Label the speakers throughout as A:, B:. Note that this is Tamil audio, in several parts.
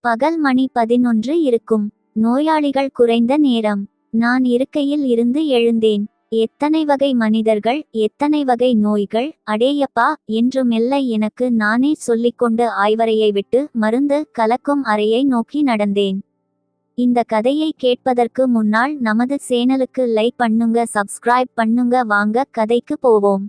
A: பகல் மணி 11 இருக்கும். நோயாளிகள் குறைந்த நேரம். நான் இருக்கையில் இருந்து எழுந்தேன். எத்தனை வகை மனிதர்கள், எத்தனை வகை நோய்கள், அடேயப்பா என்று மெல்ல எனக்கு நானே சொல்லிக்கொண்டு ஆய்வறையை விட்டு மருந்து கலக்கும் அறையை நோக்கி நடந்தேன். இந்த கதையை கேட்பதற்கு முன்னால் நமது சேனலுக்கு லைக் பண்ணுங்க, சப்ஸ்கிரைப் பண்ணுங்க. வாங்க கதைக்கு போவோம்.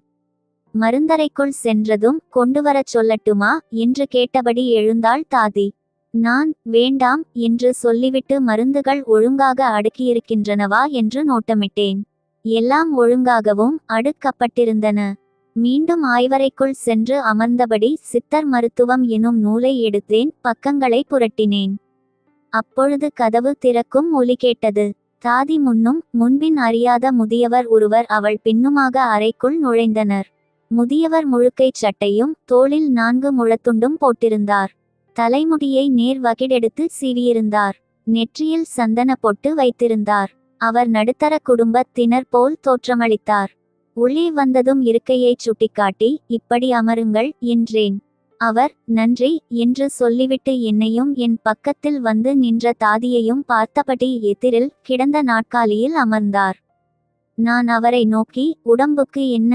A: மருந்தறைக்குள் சென்றதும் கொண்டுவரச் சொல்லட்டுமா என்று கேட்டபடி எழுந்தாள் தாதி. நான் வேண்டாம் என்று சொல்லிவிட்டு மருந்துகள் ஒழுங்காக அடுக்கியிருக்கின்றனவா என்று நோட்டமிட்டேன். எல்லாம் ஒழுங்காகவும் அடுக்கப்பட்டிருந்தன. மீண்டும் ஆய்வறைக்குள் சென்று அமர்ந்தபடி சித்தர் மருத்துவம் எனும் நூலை எடுத்தேன். பக்கங்களை புரட்டினேன். அப்பொழுது கதவு திறக்கும் ஒலி கேட்டது. தாதி முன்னும் முன்பின் அறியாத முதியவர் ஒருவர் அவள் பின்னுமாக அறைக்குள் நுழைந்தனர். முதியவர் முழுக்கைச் சட்டையும் தோளில் 4 முழத்துண்டும் போட்டிருந்தார். தலைமுடியை நேர் வகிடெடுத்து சீவியிருந்தார். நெற்றியில் சந்தன பொட்டு வைத்திருந்தார். அவர் நடுத்தர குடும்பத்தினர் போல் தோற்றமளித்தார். உள்ளே வந்ததும் இருக்கையைச் சுட்டிக்காட்டி, இப்படி அமருங்கள் என்றேன். அவர் நன்றி என்று சொல்லிவிட்டு என்னையும் என் பக்கத்தில் வந்து நின்ற தாதியையும் பார்த்தபடி எதிரில் கிடந்த நாற்காலியில் அமர்ந்தார். நான் அவரை நோக்கி, உடம்புக்கு என்ன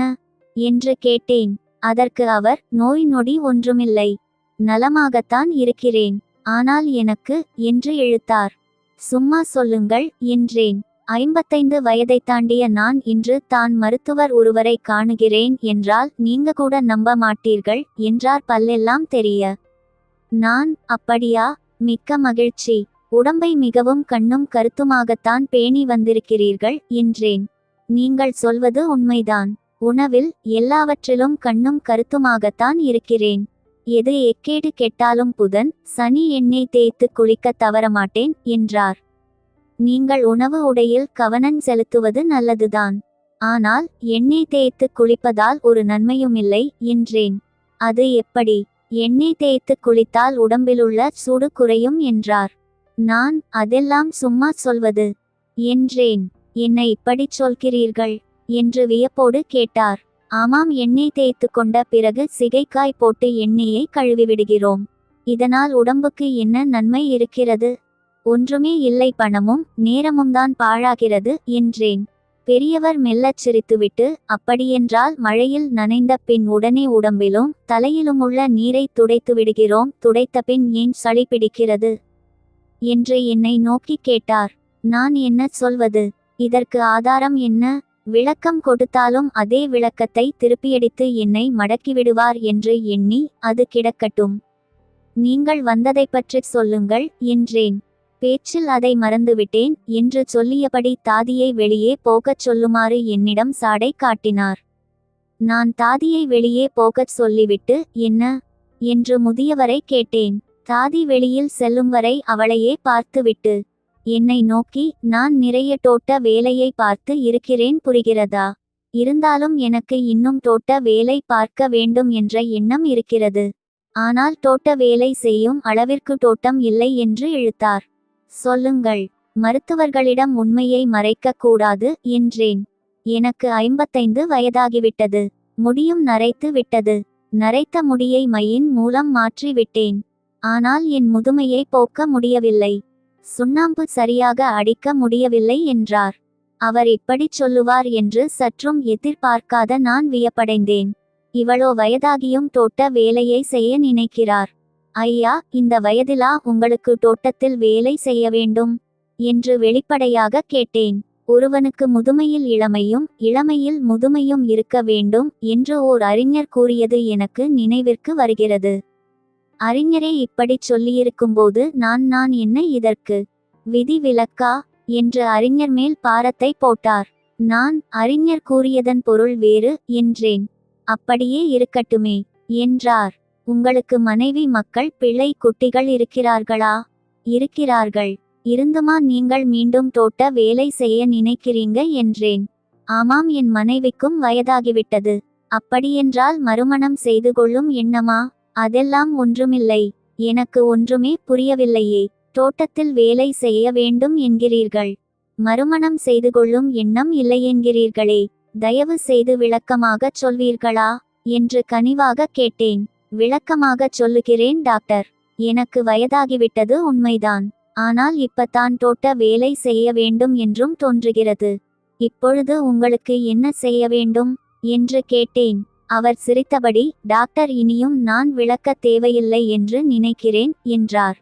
A: என்று கேட்டேன். அதற்கு அவர், நோய் நொடி ஒன்றுமில்லை, நலமாகத்தான் இருக்கிறேன். ஆனால் எனக்கு என்று இழுத்தார். சும்மா சொல்லுங்கள் என்றேன். 55 வயதைத் தாண்டிய நான் இன்று தான் மருத்துவர் ஒருவரை காணுகிறேன் என்றால் நீங்க கூட நம்ப மாட்டீர்கள் என்றார் பல்லெல்லாம் தெரிய. நான், அப்படியா, மிக்க மகிழ்ச்சி. உடம்பை மிகவும் கண்ணும் கருத்துமாகத்தான் பேணி வந்திருக்கிறீர்கள் என்றேன். நீங்கள் சொல்வது உண்மைதான். உணவில் எல்லாவற்றிலும் கண்ணும் கருத்துமாகத்தான் இருக்கிறேன். எது எக்கேடு கெட்டாலும் புதன் சனி எண்ணெய் தேய்த்து குளிக்க தவறமாட்டேன் என்றார். நீங்கள் உணவு உடையில் கவனம் செலுத்துவது நல்லதுதான். ஆனால் எண்ணெய் தேய்த்து குளிப்பதால் ஒரு நன்மையுமில்லை என்றேன். அது எப்படி? எண்ணெய் தேய்த்து குளித்தால் உடம்பிலுள்ள சூடு குறையும் என்றார். நான், அதெல்லாம் சும்மா சொல்வது என்றேன். என்ன இப்படிச் சொல்கிறீர்கள் என்று வியப்போடு கேட்டார். ஆமாம், எண்ணெய் தேய்த்து கொண்ட பிறகு சிகைக்காய் போட்டு எண்ணெயை கழுவிவிடுகிறோம். இதனால் உடம்புக்கு என்ன நன்மை இருக்கிறது? ஒன்றுமே இல்லை, பணமும் நேரமும்தான் பாழாகிறது என்றேன். பெரியவர் மெல்லச் சிரித்துவிட்டு, அப்படியென்றால் மழையில் நனைந்த பின் உடனே உடம்பிலும் தலையிலுமுள்ள நீரை துடைத்து விடுகிறோம். துடைத்த பின் ஏன் சளி பிடிக்கிறது என்று என்னை நோக்கி கேட்டார். நான் என்ன சொல்வது? இதற்கு ஆதாரம் என்ன? விளக்கம் கொடுத்தாலும் அதே விளக்கத்தை திருப்பியடித்து என்னை மடக்கிவிடுவார் என்று எண்ணி, அது கிடக்கட்டும், நீங்கள் வந்ததை பற்றி சொல்லுங்கள் என்றேன். பேச்சில் அதை மறந்துவிட்டேன் என்று சொல்லியபடி தாதியை வெளியே போகச் சொல்லுமாறு என்னிடம் சாடை காட்டினார். நான் தாதியை வெளியே போகச் சொல்லிவிட்டு, என்ன என்று முதியவரை கேட்டேன். தாதி வெளியில் செல்லும் வரை அவளையே பார்த்துவிட்டு என்னை நோக்கி, நான் நிறைய தோட்ட வேலையை பார்த்து இருக்கிறேன், புரிகிறதா? இருந்தாலும் எனக்கு இன்னும் தோட்ட வேலை பார்க்க வேண்டும் என்ற எண்ணம் இருக்கிறது. ஆனால் தோட்ட வேலை செய்யும் அளவிற்கு தோட்டம் இல்லை என்று இழுத்தார். சொல்லுங்கள், மருத்துவர்களிடம் உண்மையை மறைக்க கூடாது என்றேன். எனக்கு 55 வயதாகிவிட்டது. முடியும் நரைத்து விட்டது. நரைத்த முடியை மையின் மூலம் மாற்றி விட்டேன். ஆனால் என் முதுமையை போக்க முடியவில்லை. சுண்ணாம்பு சரியாக அடிக்க முடியவில்லை என்றார். அவர் இப்படிச் சொல்லுவார் என்று சற்றும் எதிர்பார்க்காத நான் வியப்படைந்தேன். இவ்வளோ வயதாகியும் தோட்ட வேலையை செய்ய நினைக்கிறார். ஐயா, இந்த வயதிலா உங்களுக்கு தோட்டத்தில் வேலை செய்ய வேண்டும் என்று வெளிப்படையாக கேட்டேன். ஒருவனுக்கு முதுமையில் இளமையும் இளமையில் முதுமையும் இருக்க வேண்டும் என்று ஓர் அறிஞர் கூறியது எனக்கு நினைவிற்கு வருகிறது. அறிஞரே இப்படிச் சொல்லியிருக்கும்போது நான் என்ன இதற்கு விதி விலக்கா என்று அறிஞர் மேல் பாரத்தை போட்டார். நான், அறிஞர் கூறியதன் பொருள் வேறு என்றேன். அப்படியே இருக்கட்டுமே என்றார். உங்களுக்கு மனைவி, மக்கள், பிள்ளை, குட்டிகள் இருக்கிறார்களா? இருக்கிறார்கள். இருந்துமா நீங்கள் மீண்டும் தோட்ட வேலை செய்ய நினைக்கிறீங்க என்றேன். ஆமாம், என் மனைவிக்கும் வயதாகிவிட்டது. அப்படியென்றால் மறுமணம் செய்து கொள்ளும் எண்ணமா? அதெல்லாம் ஒன்றுமில்லை. எனக்கு ஒன்றுமே புரியவில்லையே. தோட்டத்தில் வேலை செய்ய வேண்டும் என்கிறீர்கள், மறுமணம் செய்து கொள்ளும் எண்ணம் இல்லையென்கிறீர்களே. தயவு செய்து விளக்கமாகச் சொல்வீர்களா என்று கனிவாக கேட்டேன். விளக்கமாகச் சொல்லுகிறேன் டாக்டர். எனக்கு வயதாகிவிட்டது உண்மைதான். ஆனால் இப்பத்தான் தோட்ட வேலை செய்ய வேண்டும் என்றும் தோன்றுகிறது. இப்பொழுது உங்களுக்கு என்ன செய்ய வேண்டும் என்று கேட்டேன். அவர் சிரித்தபடி, டாக்டர், இனியும் நான் விளக்க தேவையில்லை என்று நினைக்கிறேன் என்றார்.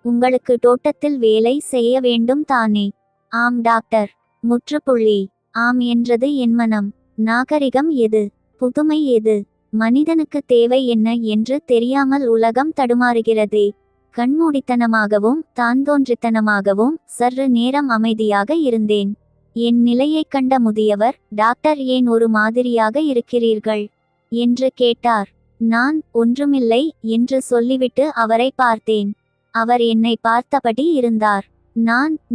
A: உங்களுக்கு தோட்டத்தில் வேலை செய்ய வேண்டும் தானே? ஆம் டாக்டர். முற்றுப்புள்ளி. ஆம் என்றது என் மனம். நாகரிகம் எது? புதுமை எது? மனிதனுக்கு தேவை என்ன என்று தெரியாமல் உலகம் தடுமாறுகிறதே. கண்மூடித்தனமாகவும் தான்தோன்றித்தனமாகவும் சற்று நேரம் அமைதியாக இருந்தேன். என் நிலையைக் கண்ட முதியவர், டாக்டர், ஏன் ஒரு மாதிரியாக இருக்கிறீர்கள் என்று கேட்டார். நான் ஒன்றுமில்லை என்று சொல்லிவிட்டு அவரை பார்த்தேன். அவர் என்னை பார்த்தபடி இருந்தார்.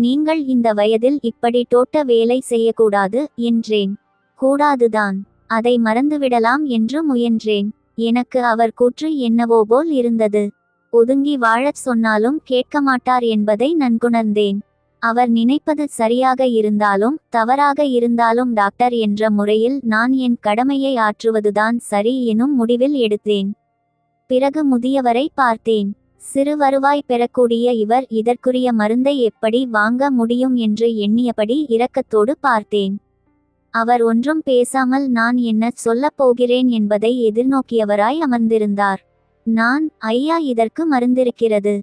A: நீங்கள் இந்த வயதில் இப்படி தோட்ட வேலை செய்யக்கூடாது என்றேன். கூடாதுதான், அதை மறந்துவிடலாம் என்று முயன்றேன். எனக்கு அவர் கூற்று என்னவோ போல் இருந்தது. ஒதுங்கி வாழச் சொன்னாலும் கேட்க மாட்டார் என்பதை நன்குணர்ந்தேன். அவர் நினைப்பது சரியாக இருந்தாலும் தவறாக இருந்தாலும் டாக்டர் என்ற முறையில் நான் என் கடமையை ஆற்றுவதுதான் சரி எனும் முடிவில் எடுத்தேன். பிறகு முதியவரை பார்த்தேன். சிறு வருவாய் பெறக்கூடிய இவர் இதற்குரிய மருந்தை எப்படி வாங்க முடியும் என்று எண்ணியபடி இரக்கத்தோடு பார்த்தேன். அவர் ஒன்றும் பேசாமல் நான் என்ன சொல்லப் போகிறேன் என்பதை எதிர்நோக்கியவராய் அமர்ந்திருந்தார். ஐயா, இதற்கு மருந்திருக்கிறது.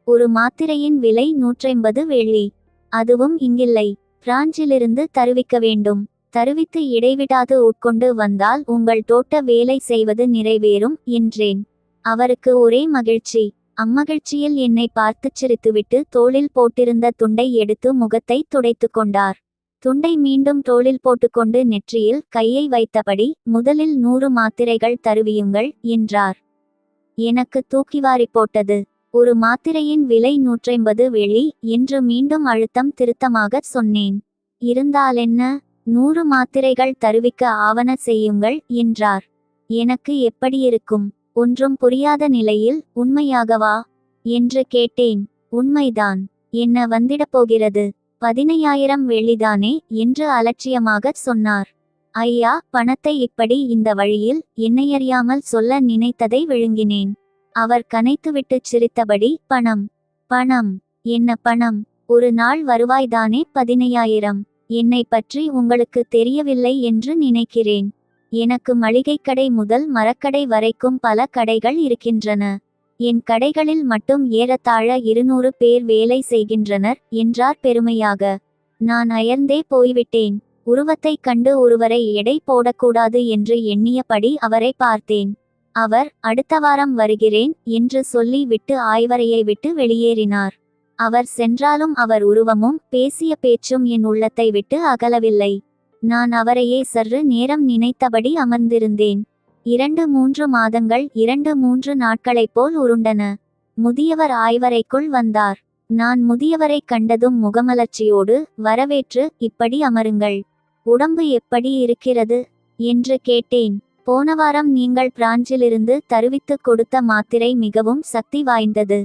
A: ஒரு மாத்திரையின் விலை 150 வெள்ளி. அதுவும் இங்கில்லை. பிரான்சிலிருந்து தருவிக்க வேண்டும். தருவித்து இடைவிடாது உட்கொண்டு வந்தால் உங்கள் தோட்ட வேலை செய்வது நிறைவேறும் என்றேன். அவருக்கு ஒரே மகிழ்ச்சி. அம்மகிழ்ச்சியில் என்னை பார்த்துச் சிரித்துவிட்டு தோளில் போட்டிருந்த துண்டை எடுத்து முகத்தை துடைத்து கொண்டார். துண்டை மீண்டும் தோளில் போட்டுக்கொண்டு நெற்றியில் கையை வைத்தபடி, முதலில் 100 மாத்திரைகள் தருவியுங்கள் என்றார். எனக்கு தூக்கிவாரி போட்டது. ஒரு மாத்திரையின் விலை 150 வெள்ளி என்று மீண்டும் அழுத்தம் திருத்தமாகச் சொன்னேன். இருந்தாலென்ன, 100 மாத்திரைகள் தருவிக்க ஆவன செய்யுங்கள் என்றார். எனக்கு எப்படியிருக்கும்? ஒன்றும் புரியாத நிலையில், உண்மையாகவா என்று கேட்டேன். உண்மைதான். என்ன வந்திடப் போகிறது? 15,000 வெள்ளிதானே என்று அலட்சியமாகச் சொன்னார். ஐயா, பணத்தை இப்படி இந்த வழியில் என்னையறியாமல் சொல்ல நினைத்ததை விழுங்கினேன். அவர் கனைத்துவிட்டுச் சிரித்தபடி, பணம்? பணம்? என்ன பணம்? ஒரு நாள் வருவாய்தானே 15,000. என்னை பற்றி உங்களுக்கு தெரியவில்லை என்று நினைக்கிறேன். எனக்கு மளிகைக்கடை முதல் மரக்கடை வரைக்கும் பல கடைகள் இருக்கின்றன. என் கடைகளில் மட்டும் ஏறத்தாழ 200 பேர் வேலை செய்கின்றனர் என்றார் பெருமையாக. நான் அயர்ந்தே போய்விட்டேன். உருவத்தை கண்டு ஒருவரை எடை போடக்கூடாது என்று எண்ணியபடி அவரை பார்த்தேன். அவர், அடுத்த வாரம் வருகிறேன் என்று சொல்லி விட்டு ஆய்வறையை விட்டு வெளியேறினார். அவர் சென்றாலும் அவர் உருவமும் பேசிய பேச்சும் என் உள்ளத்தை விட்டு அகலவில்லை. நான் அவரையே சற்று நேரம் நினைத்தபடி அமர்ந்திருந்தேன். 2-3 மாதங்கள் 2-3 நாட்களைப் போல் உருண்டன. முதியவர் ஆய்வறைக்குள் வந்தார். நான் முதியவரை கண்டதும் முகமலர்ச்சியோடு வரவேற்று, இப்படி அமருங்கள். உடம்பு எப்படி இருக்கிறது என்று கேட்டேன். போன வாரம் நீங்கள் பிரான்சிலிருந்து தருவித்து கொடுத்த மாத்திரை மிகவும் சக்தி வாய்ந்தது.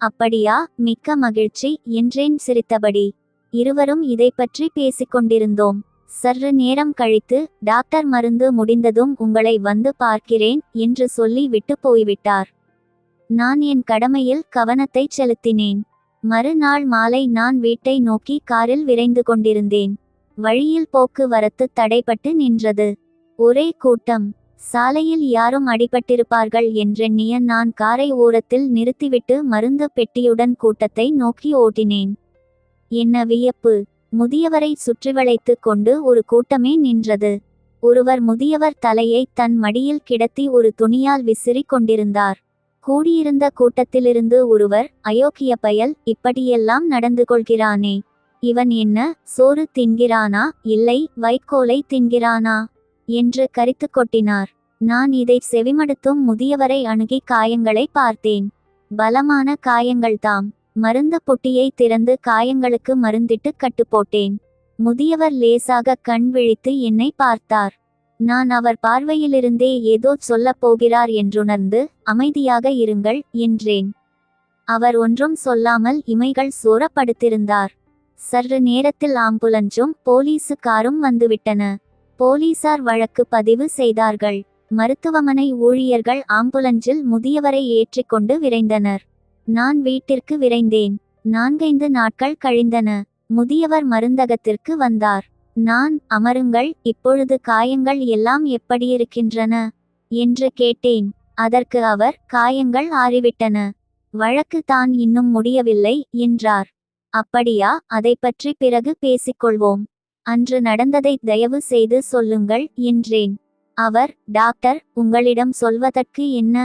A: அப்படியா, மிக்க மகிழ்ச்சி என்றேன் சிரித்தபடி. இருவரும் இதை பற்றி பேசிக்கொண்டிருந்தோம். சற்று நேரம் கழித்து, டாக்டர், மருந்து முடிந்ததும் உங்களை வந்து பார்க்கிறேன் என்று சொல்லி விட்டு போய்விட்டார். நான் என் கடமையில் கவனத்தை செலுத்தினேன். மறுநாள் மாலை நான் வீட்டை நோக்கி காரில் விரைந்து கொண்டிருந்தேன். வழியில் போக்குவரத்து தடைபட்டு நின்றது. ஒரே கூட்டம். சாலையில் யாரும் அடிபட்டிருப்பார்கள் என்றெண்ணிய நான் காரை ஓரத்தில் நிறுத்திவிட்டு மருந்து பெட்டியுடன் கூட்டத்தை நோக்கி ஓட்டினேன். என்ன வியப்பு! முதியவரை சுற்றிவளைத்து கொண்டு ஒரு கூட்டமே நின்றது. ஒருவர் முதியவர் தலையை தன் மடியில் கிடத்தி ஒரு துணியால் விசிறி கொண்டிருந்தார். கூடியிருந்த கூட்டத்திலிருந்து ஒருவர், அயோக்கிய பயல், இப்படியெல்லாம் நடந்து கொள்கிறானே, இவன் என்ன சோறு தின்கிறானா இல்லை வைக்கோலை தின்கிறானா என்று கரித்து கொட்டினார். நான் இதை செவிமடுத்தும் முதியவரை அணுகி காயங்களை பார்த்தேன். பலமான காயங்கள்தாம். மருந்து பொட்டியை திறந்து காயங்களுக்கு மருந்திட்டு கட்டுப்போட்டேன். முதியவர் லேசாக கண் விழித்து என்னை பார்த்தார். நான் அவர் பார்வையிலிருந்தே ஏதோ சொல்லப் போகிறார் என்றுணர்ந்து, அமைதியாக இருங்கள் என்றேன். அவர் ஒன்றும் சொல்லாமல் இமைகள் சோர படுத்திருந்தார். சற்று நேரத்தில் ஆம்புலன்ஸும் போலீசு காரும் வந்துவிட்டன. போலீசார் வழக்கு பதிவு செய்தார்கள். மருத்துவமனை ஊழியர்கள் ஆம்புலன்ஸில் முதியவரை ஏற்றிக்கொண்டு விரைந்தனர். நான் வீட்டிற்கு விரைந்தேன். 4-5 நாட்கள் கழிந்தன. முதியவர் மருந்தகத்திற்கு வந்தார். நான், அமருங்கள், இப்பொழுது காயங்கள் எல்லாம் எப்படியிருக்கின்றன என்று கேட்டேன். அதற்கு அவர், காயங்கள் ஆறிவிட்டன. வழக்கு தான் இன்னும் முடியவில்லை என்றார். அப்படியா, அதைப்பற்றி பிறகு பேசிக்கொள்வோம். அன்று நடந்ததை தயவு செய்து சொல்லுங்கள் என்றேன். அவர், டாக்டர், உங்களிடம் சொல்வதற்கு என்ன?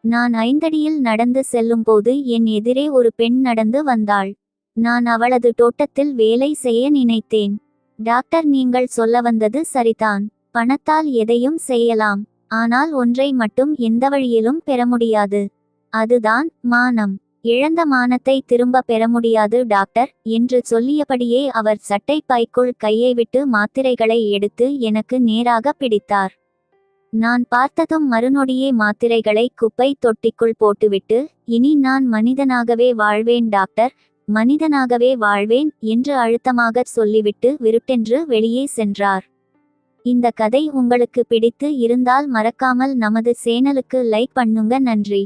A: நான் 5 அடியில் நடந்து செல்லும்போது என் எதிரே ஒரு பெண் நடந்து வந்தாள். நான் அவளது தோட்டத்தில் வேலை செய்ய நினைத்தேன். டாக்டர், நீங்கள் சொல்ல வந்தது சரிதான். பணத்தால் எதையும் செய்யலாம். ஆனால் ஒன்றை மட்டும் எந்த வழியிலும் பெற முடியாது. அதுதான் மானம். இழந்த மானத்தை திரும்ப பெற முடியாது டாக்டர் என்று சொல்லியபடியே அவர் சட்டை பைக்குள் கையை விட்டு மாத்திரைகளை எடுத்து எனக்கு நேராக பிடித்தார். நான் பார்த்ததும் மறுநொடியே மாத்திரைகளை குப்பை தொட்டிக்குள் போட்டுவிட்டு, இனி நான் மனிதனாகவே வாழ்வேன் டாக்டர், மனிதனாகவே வாழ்வேன் என்று அழுத்தமாக சொல்லிவிட்டு விருட்டென்று வெளியே சென்றார். இந்த கதை உங்களுக்கு பிடித்து இருந்தால் மறக்காமல் நமது சேனலுக்கு லைக் பண்ணுங்க. நன்றி.